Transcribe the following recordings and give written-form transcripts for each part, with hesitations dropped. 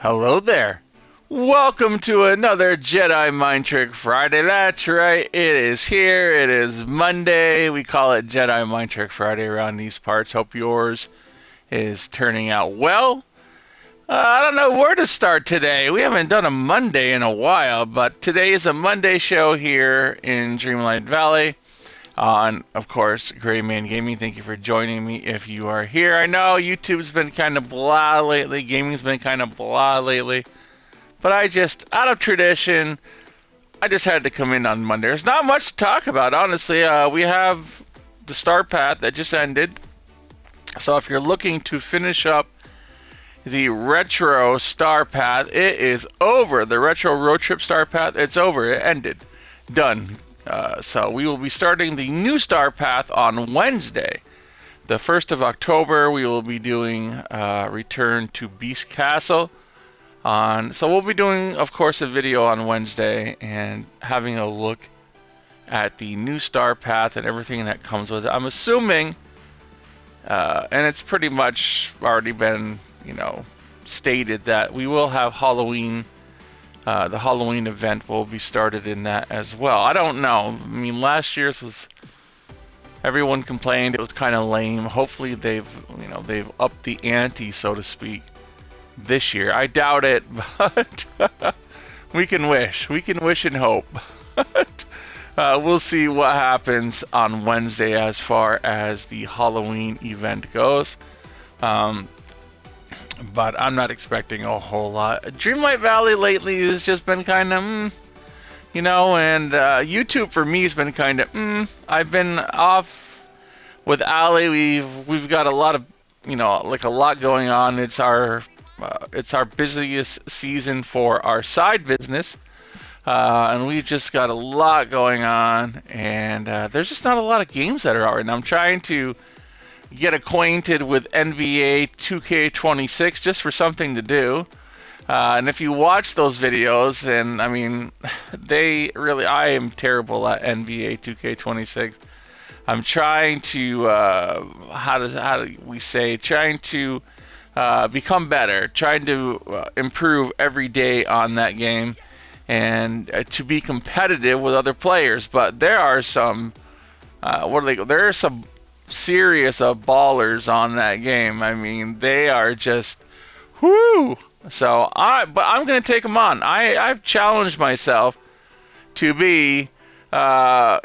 Hello there. Welcome to another Jedi Mind Trick Friday. That's right, it is here. It is Monday. We call it Jedi Mind Trick Friday around these parts. Hope yours is turning out well. I don't know where to start today. We haven't done a Monday in a while, but today is a Monday show here in Dreamlight Valley on, of course, Greymane Gaming. Thank you for joining me if you are here. I know YouTube's been kind of blah lately. Gaming's been kind of blah lately. But out of tradition, I just had to come in on Monday. There's not much to talk about, honestly. We have the Star Path that just ended. So if you're looking to finish up the Retro Star Path, it is over. The Retro Road Trip Star Path, it's over. It ended. Done. So we will be starting the new Star Path on Wednesday. The 1st of October, we will be doing Return to Beast Castle. So we'll be doing, of course, a video on Wednesday and having a look at the new Star Path and everything that comes with it. I'm assuming, and it's pretty much already been, stated that we will have Halloween. The Halloween event will be started in that as well. I don't know. I mean, last year's was, everyone complained it was kind of lame. Hopefully they've upped the ante, so to speak, this year. I doubt it, but we can wish. We can wish and hope. We'll see what happens on Wednesday as far as the Halloween event goes. But I'm not expecting a whole lot. Dreamlight Valley lately has just been kind of, and YouTube for me has been kind of, I've been off with Ali. We've got a lot of, a lot going on. It's our busiest season for our side business, and we've just got a lot going on. And there's just not a lot of games that are out right now. I'm trying to get acquainted with NBA 2K26 just for something to do. And if you watch those videos, and I mean, I am terrible at NBA 2K26. I'm trying to, trying to become better, trying to improve every day on that game, and to be competitive with other players. But there are some, there are some serious ballers on that game. I mean, they are just, whoo. So but I'm gonna take them on. I've challenged myself to be, challenge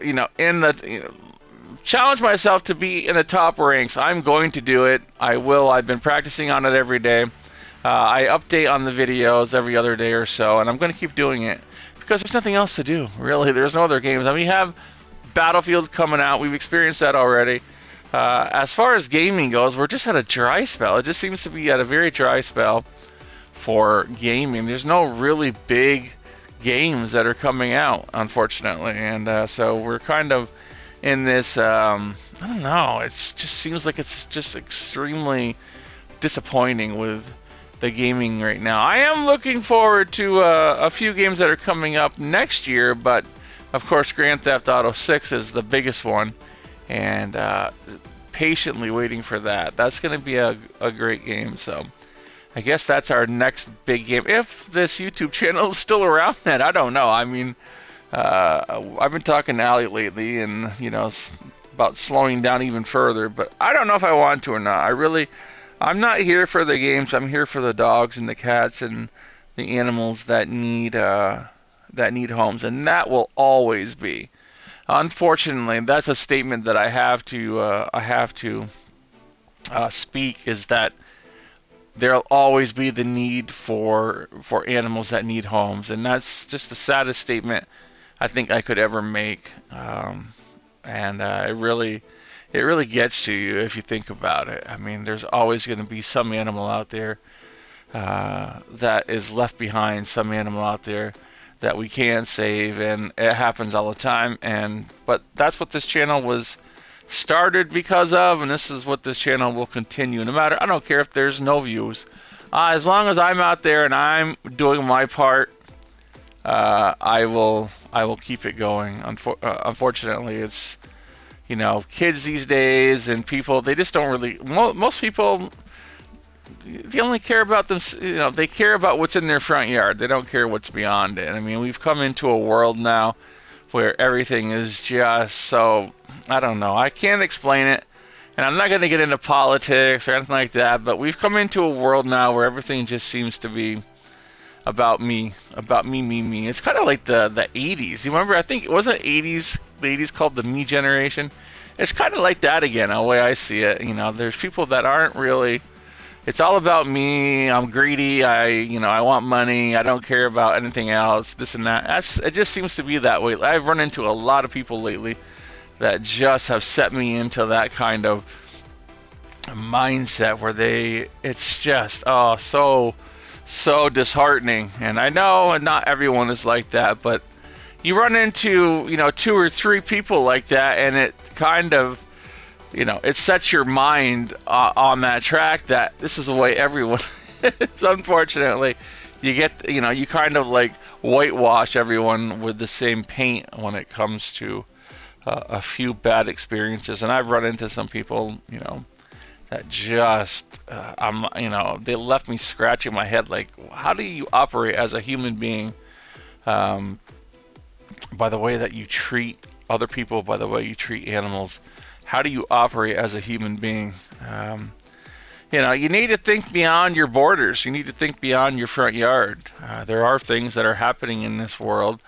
myself to be in the top ranks. I'm going to do it. I will. I've been practicing on it every day. I update on the videos every other day or so, and I'm going to keep doing it because there's nothing else to do. Really, there's no other games. I mean, we have Battlefield coming out. We've experienced that already. As far as gaming goes, we're just at a dry spell. It just seems to be at a very dry spell for gaming. There's no really big games that are coming out, unfortunately, and so we're kind of in this, I don't know, it just seems like it's just extremely disappointing with the gaming right now. I am looking forward to a few games that are coming up next year, but of course Grand Theft Auto 6 is the biggest one, and patiently waiting for that. That's going to be a great game, so I guess that's our next big game. If this YouTube channel is still around, then I don't know. I mean, I've been talking to Ali lately, and about slowing down even further. But I don't know if I want to or not. I'm not here for the games. I'm here for the dogs and the cats and the animals that need homes, and that will always be. Unfortunately, that's a statement that I have to speak, is that there'll always be the need for animals that need homes, and that's just the saddest statement I think I could ever make. And it really gets to you if you think about it. I mean, there's always going to be some animal out there that is left behind, some animal out there that we can save, and it happens all the time. But that's what this channel was started because of, and this is what this channel will continue. No matter, I don't care if there's no views, as long as I'm out there and I'm doing my part, I will keep it going. Unfortunately, it's, kids these days and people, they just don't really, most people they only care about them. You know, they care about what's in their front yard. They don't care what's beyond it. I mean, we've come into a world now where everything is just so, I don't know. I can't explain it. And I'm not going to get into politics or anything like that, but we've come into a world now where everything just seems to be about me, me. It's kind of like the 80s. You remember, I think it wasn't 80s, the 80s called the me generation. It's kind of like that again, the way I see it. You know, there's people that aren't really, it's all about me. I'm greedy. I want money. I don't care about anything else, this and that. It just seems to be that way. I've run into a lot of people lately that just have set me into that kind of mindset where it's just, so disheartening. And I know not everyone is like that, but you run into, 2 or 3 people like that, and it kind of, it sets your mind on that track that this is the way everyone is. Unfortunately, you get, you kind of like whitewash everyone with the same paint when it comes to a few bad experiences. And I've run into some people, that just, they left me scratching my head like, how do you operate as a human being by the way that you treat other people, by the way you treat animals? How do you operate as a human being? You need to think beyond your borders. You need to think beyond your front yard. There are things that are happening in this world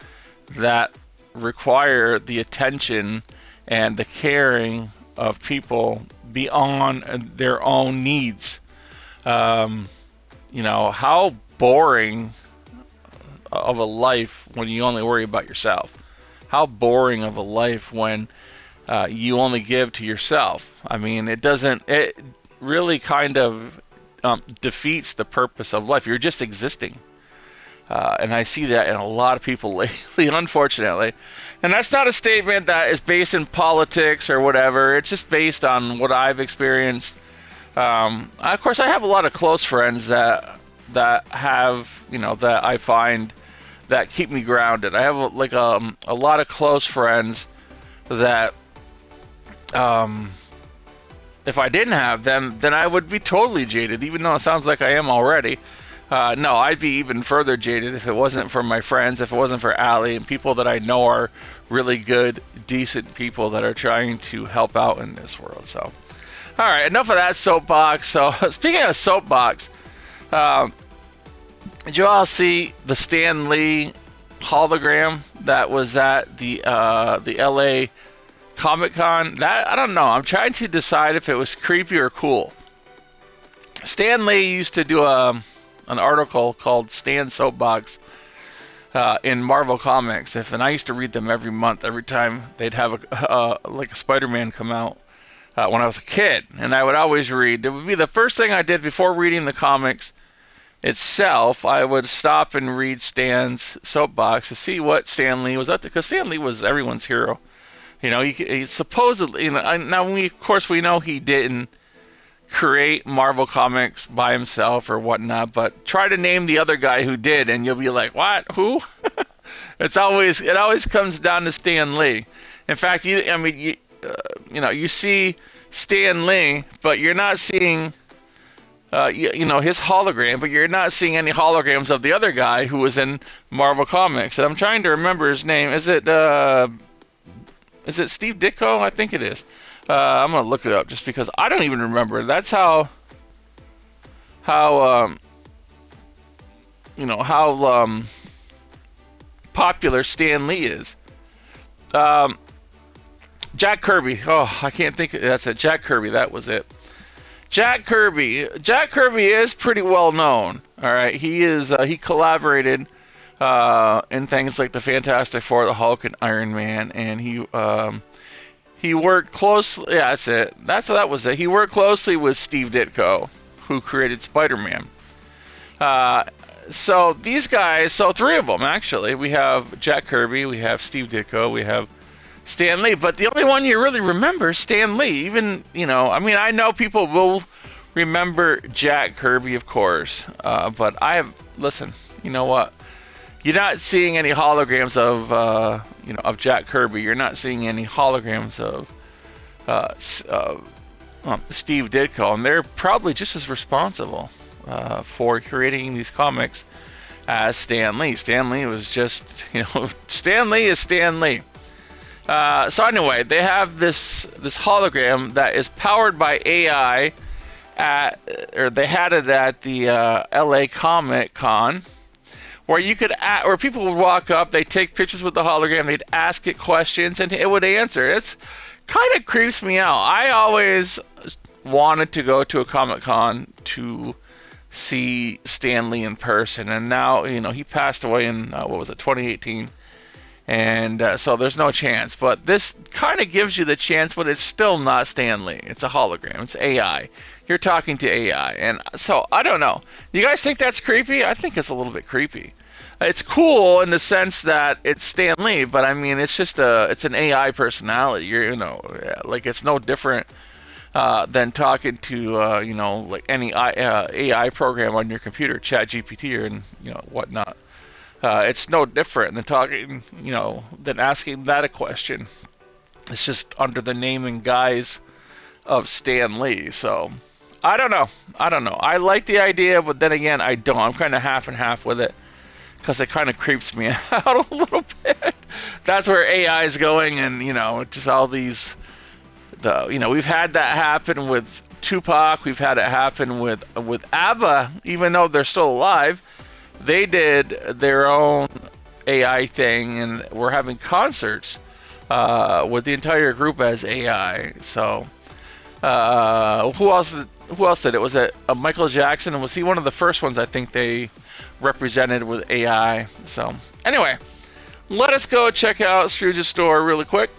that require the attention and the caring of people beyond their own needs. How boring of a life when you only worry about yourself. How boring of a life when you only give to yourself. I mean, it really kind of defeats the purpose of life. You're just existing. And I see that in a lot of people lately, unfortunately. And that's not a statement that is based in politics or whatever. It's just based on what I've experienced. Of course, I have a lot of close friends that have, that I find that keep me grounded. I have a lot of close friends that, if I didn't have them, then I would be totally jaded, even though it sounds like I am already. No, I'd be even further jaded if it wasn't for my friends, if it wasn't for Allie and people that I know are really good, decent people that are trying to help out in this world. So, all right, enough of that soapbox. So, speaking of soapbox, did you all see the Stan Lee hologram that was at the LA Comic-Con? That, I don't know. I'm trying to decide if it was creepy or cool. Stan Lee used to do an article called Stan Soapbox in Marvel Comics, and I used to read them every month, every time they'd have a Spider-Man come out when I was a kid, and I would always read. It would be the first thing I did before reading the comics itself. I would stop and read Stan's Soapbox to see what Stan Lee was up to, because Stan Lee was everyone's hero. He supposedly, now we know he didn't create Marvel Comics by himself or whatnot, but try to name the other guy who did, and you'll be like, what? Who? It always comes down to Stan Lee. In fact, you see Stan Lee, but you're not seeing, his hologram, but you're not seeing any holograms of the other guy who was in Marvel Comics. And I'm trying to remember his name. Is it Steve Ditko? I think it is. I'm gonna look it up just because I don't even remember. That's how popular Stan Lee is. Jack Kirby. Oh, I can't think. That's it. Jack Kirby. That was it. Jack Kirby. Jack Kirby is pretty well known. All right, he is. He collaborated in things like the Fantastic Four, the Hulk, and Iron Man, and he worked closely. Yeah, that's it. That was it. He worked closely with Steve Ditko, who created Spider-Man. So these guys, 3 of them actually. We have Jack Kirby, we have Steve Ditko, we have Stan Lee. But the only one you really remember is Stan Lee. Even I know people will remember Jack Kirby, of course. But listen. You know what? You're not seeing any holograms of Jack Kirby. You're not seeing any holograms of Steve Ditko, and they're probably just as responsible. for creating these comics as Stan Lee. Stan Lee was just, Stan Lee is Stan Lee. So anyway, they have this hologram that is powered by AI or they had it at the LA Comic Con, where where people would walk up, they'd take pictures with the hologram, they'd ask it questions, and it would answer. It's kind of creeps me out. I always wanted to go to a Comic Con to see Stan Lee in person, and now he passed away in 2018. And so there's no chance. But this kind of gives you the chance, but it's still not Stan Lee. It's a hologram. It's AI. You're talking to AI. And so, I don't know. You guys think that's creepy? I think it's a little bit creepy. It's cool in the sense that it's Stan Lee, but I mean, it's just it's an AI personality. Like it's no different than talking to, like any AI program on your computer, ChatGPT or, whatnot. It's no different than talking, than asking that a question. It's just under the name and guise of Stan Lee. So, I don't know. I like the idea, but then again, I don't. I'm kind of half and half with it because it kind of creeps me out a little bit. That's where AI is going, and just all these. We've had that happen with Tupac. We've had it happen with ABBA, even though they're still alive. They did their own AI thing, and we're having concerts with the entire group as AI. So, who else did it? Was it Michael Jackson? And was he one of the first ones I think they represented with AI? So, anyway, let us go check out Scrooge's store really quick,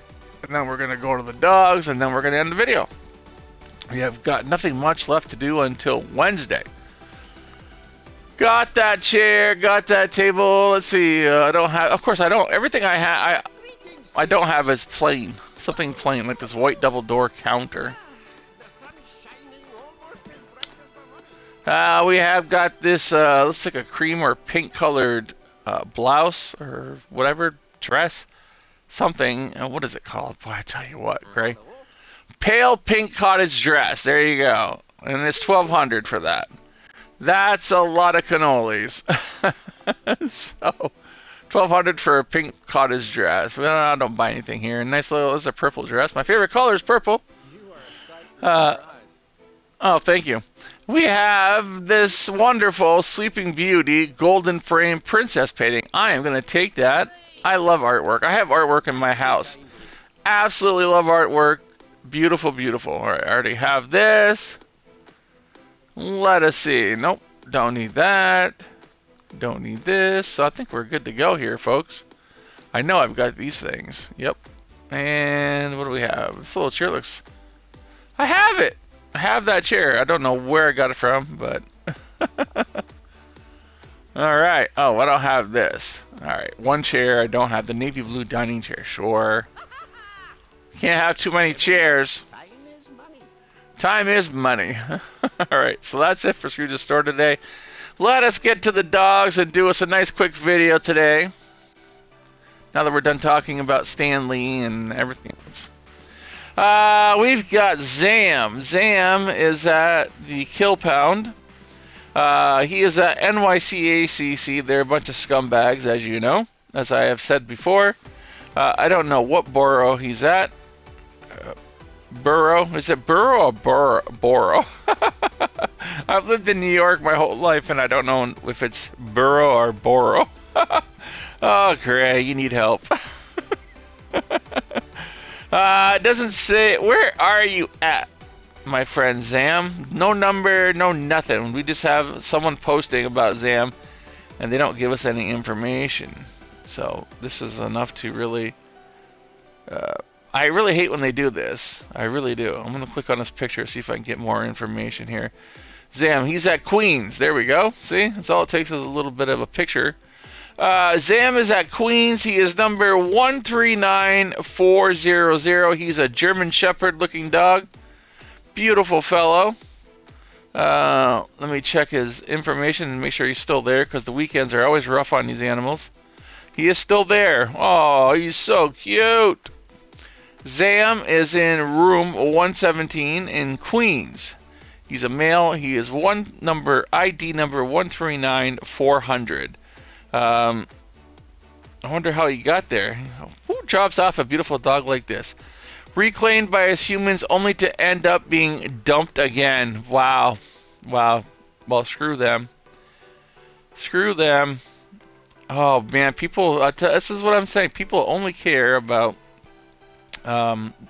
and then we're going to go to the dogs, and then we're going to end the video. We have got nothing much left to do until Wednesday. Got that chair, got that table. Let's see. I don't have. Of course, I don't. Everything I have, I don't have is plain. Something plain, like this white double door counter. We have got this. Looks like a cream or pink colored blouse or whatever dress. Something. What is it called? Boy, I tell you what, Gray. Pale pink cottage dress. There you go. And it's $1,200 for that. That's a lot of cannolis. So, $1,200 for a pink cottage dress. Well, I don't buy anything here. Nice little, this is a purple dress. My favorite color is purple. Oh, thank you. We have this wonderful Sleeping Beauty golden frame princess painting. I am going to take that. I love artwork. I have artwork in my house. Absolutely love artwork. Beautiful, beautiful. All right, I already have this. Let us see. Nope, don't need that. Don't need this. So I think we're good to go here, folks. I know I've got these things. Yep. And what do we have? This little chair looks... I have it! I have that chair. I don't know where I got it from, but... Alright. Oh, I don't have this. Alright, one chair. I don't have the navy blue dining chair. Sure. Can't have too many chairs. Time is money. Alright, so that's it for Scrooge's store today. Let us get to the dogs and do us a nice quick video today. Now that we're done talking about Stan Lee and everything else. We've got Zam. Zam is at the Kill Pound. He is at NYCACC. They're a bunch of scumbags, as you know, as I have said before. I don't know what borough he's at. Borough? Is it borough or borough? I've lived in New York my whole life, and I don't know if it's borough or borough. Oh, Gray, you need help. It doesn't say... Where are you at, my friend Zam? No number, no nothing. We just have someone posting about Zam, and they don't give us any information. So, this is enough to really... I really hate when they do this. I really do. I'm going to click on this picture, see if I can get more information here. Zam, he's at Queens. There we go. See? That's all it takes is a little bit of a picture. Zam is at Queens. He is number 139400. He's a German Shepherd looking dog. Beautiful fellow. Let me check his information and make sure he's still there, because the weekends are always rough on these animals. He is still there. Oh, he's so cute. Zam is in room 117 in Queens. He's a male. He is ID number 139400. I wonder how he got there. Who drops off a beautiful dog like this? Reclaimed by his humans only to end up being dumped again. Wow. Wow. Well, screw them. Screw them. Oh, man. People, this is what I'm saying. People only care about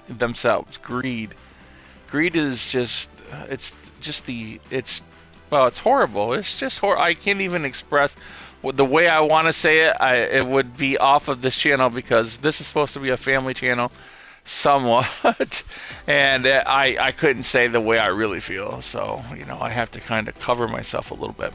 themselves. Greed. Greed is just, well, it's horrible. It's just horrible. I can't even express the way I want to say it. It would be off of this channel because this is supposed to be a family channel. Somewhat, and I couldn't say the way I really feel, so I have to kind of cover myself a little bit.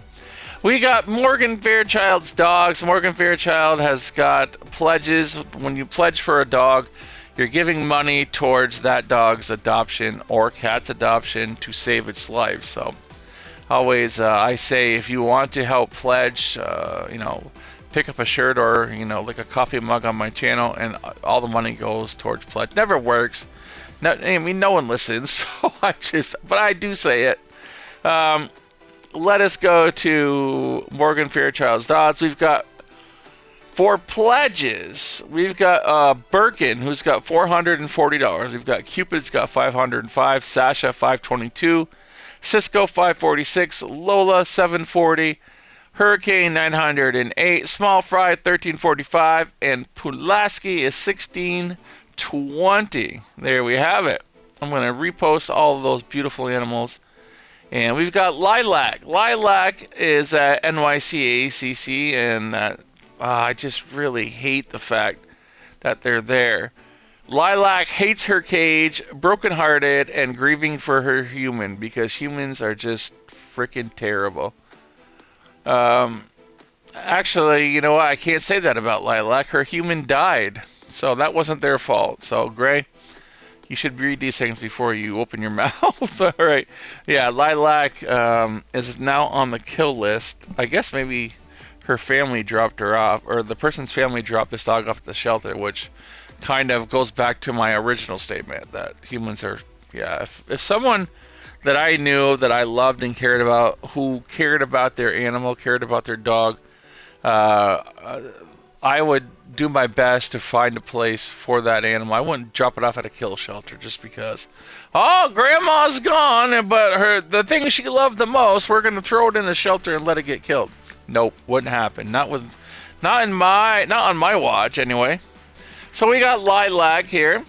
We got Morgan Fairchild's dogs. Morgan Fairchild has got pledges. When you pledge for a dog, you're giving money towards that dog's adoption or cat's adoption to save its life. So always I say, if you want to help pledge, pick up a shirt or like a coffee mug on my channel, and all the money goes towards pledge. Never works. No one listens, so but I do say it. Let us go to Morgan Fairchild's dogs. We've got 4 pledges. We've got Birkin, who's got $440. We've got Cupid's got $505. Sasha $522. Cisco $546. Lola $740. Hurricane 908, Small Fry 1345, and Pulaski is 1620. There we have it. I'm going to repost all of those beautiful animals. And we've got Lilac. Lilac is at NYCACC, and I just really hate the fact that they're there. Lilac hates her cage, brokenhearted, and grieving for her human, because humans are just freaking terrible. Actually, you know what? I can't say that about Lilac. Her human died, so that wasn't their fault. So, Gray, you should read these things before you open your mouth. All right. Yeah, Lilac is now on the kill list. I guess maybe her family dropped her off, or the person's family dropped this dog off at the shelter, which kind of goes back to my original statement that humans are, yeah, if someone that I knew, that I loved and cared about, who cared about their animal, cared about their dog, I would do my best to find a place for that animal. I wouldn't drop it off at a kill shelter just because, oh, Grandma's gone, but the thing she loved the most, we're going to throw it in the shelter and let it get killed. Nope, wouldn't happen. Not on my watch anyway. So we got Lilac here.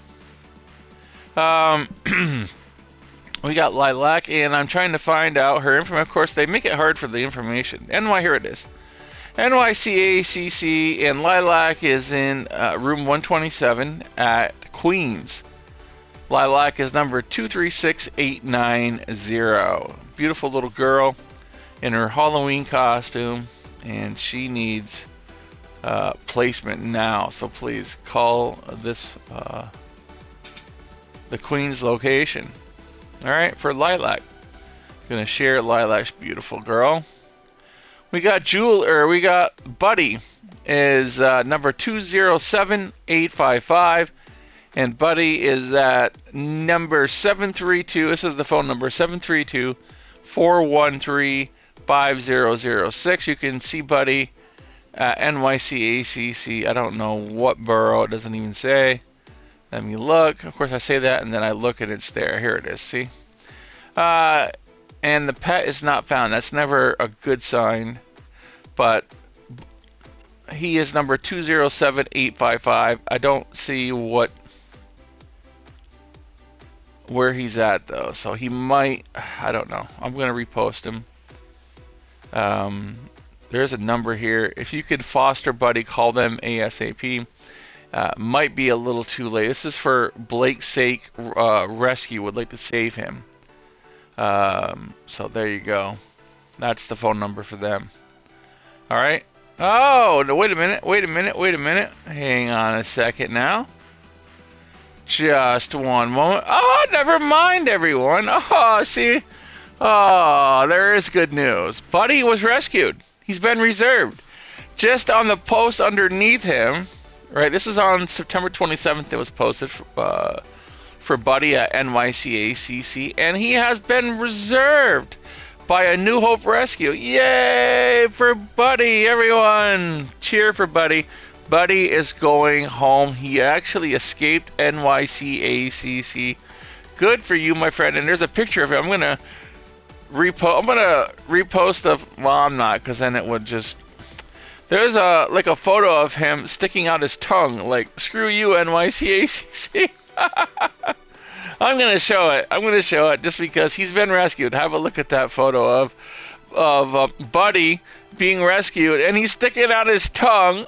We got Lilac, and I'm trying to find out her information. Of course, they make it hard for the information. Here it is. NYCACC, and Lilac is in room 127 at Queens. Lilac is number 236890. Beautiful little girl in her Halloween costume, and she needs placement now. So please call this the Queens location. All right, for Lilac. Gonna share Lilac's beautiful girl. We got we got Buddy is number 207855, and Buddy is at number 732. This is the phone number, 732-413-5006. You can see Buddy at NYCACC. I don't know what borough, it doesn't even say. Let me look. Of course, I say that, and then I look, and it's there. Here it is. See? And the pet is not found. That's never a good sign. But he is number 207855. I don't see where he's at, though. So he might, I don't know. I'm going to repost him. There's a number here. If you could foster Buddy, call them ASAP. Might be a little too late. This is for Blake's sake. Rescue would like to save him. So there you go. That's the phone number for them. All right. Oh, no, wait a minute. Hang on a second now. Just one moment. Oh, never mind, everyone. Oh, see. Oh, there is good news. Buddy was rescued. He's been reserved. Just on the post underneath him. Right, this is on September 27th. It was posted for Buddy at NYCACC, and he has been reserved by a New Hope Rescue. Yay for Buddy, everyone! Cheer for Buddy. Buddy is going home. He actually escaped NYCACC. Good for you, my friend. And there's a picture of him. I'm gonna repost the. Well, I'm not, because then it would just. There's a photo of him sticking out his tongue, like screw you, NYCACC. I'm gonna show it. I'm gonna show it just because he's been rescued. Have a look at that photo of Buddy being rescued, and he's sticking out his tongue.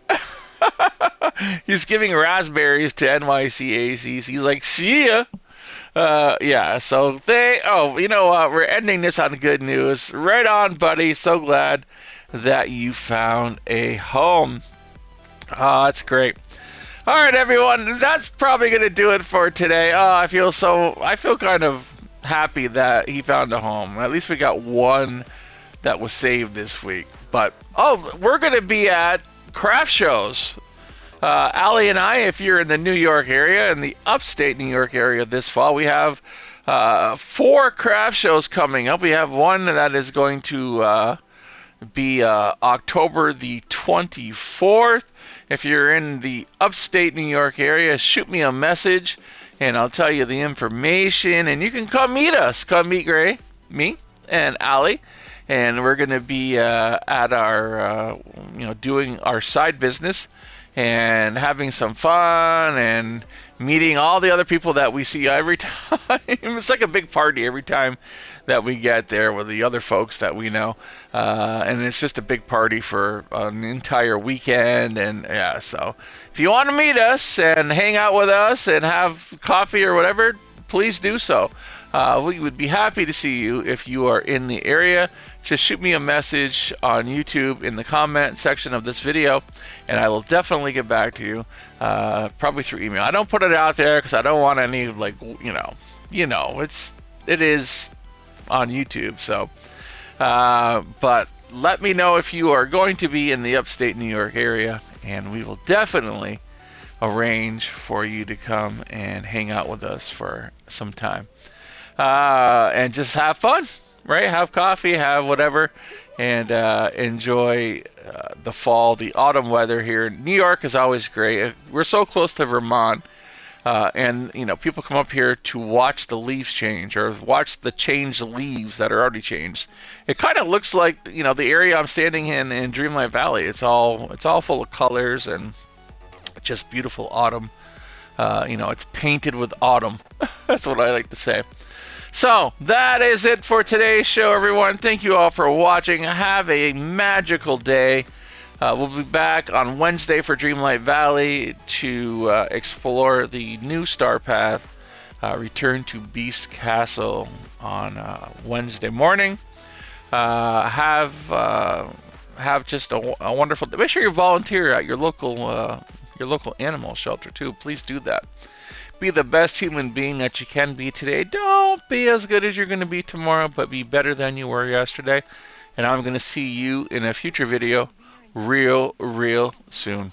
He's giving raspberries to NYCACC. He's like, see ya. Yeah. So you know what? We're ending this on good news. Right on, Buddy. So glad that you found a home. That's great. All right, everyone, that's probably going to do it for today. I feel kind of happy that he found a home. At least we got one that was saved this week. But, we're going to be at craft shows. Allie and I, if you're in the New York area, in the upstate New York area this fall, we have 4 craft shows coming up. We have one that is going to be October the 24th. If you're in the upstate New York area, shoot me a message, and I'll tell you the information, and you can come meet us. Come meet Gray, me, and Allie, and we're going to be at our, doing our side business and having some fun and meeting all the other people that we see every time. It's like a big party every time that we get there with the other folks that we know. And it's just a big party for an entire weekend. And yeah, so if you want to meet us and hang out with us and have coffee or whatever, please do so. We would be happy to see you if you are in the area. Just shoot me a message on YouTube in the comment section of this video, and I will definitely get back to you, probably through email. I don't put it out there because I don't want any, it is on YouTube. So, but let me know if you are going to be in the upstate New York area, and we will definitely arrange for you to come and hang out with us for some time. And just have fun, right? Have coffee, have whatever, and enjoy the fall, the autumn weather here. New York is always great. We're so close to Vermont, and people come up here to watch the leaves change or watch the changed leaves that are already changed. It kind of looks like the area I'm standing in Dreamlight Valley. It's all full of colors and just beautiful autumn. It's painted with autumn. That's what I like to say. So, that is it for today's show, everyone. Thank you all for watching. Have a magical day. We'll be back on Wednesday for Dreamlight Valley to explore the new Star Path. Return to Beast Castle on Wednesday morning. Have just a wonderful day. Make sure you volunteer at your local animal shelter, too. Please do that. Be the best human being that you can be today. Don't be as good as you're going to be tomorrow, but be better than you were yesterday. And I'm going to see you in a future video real soon.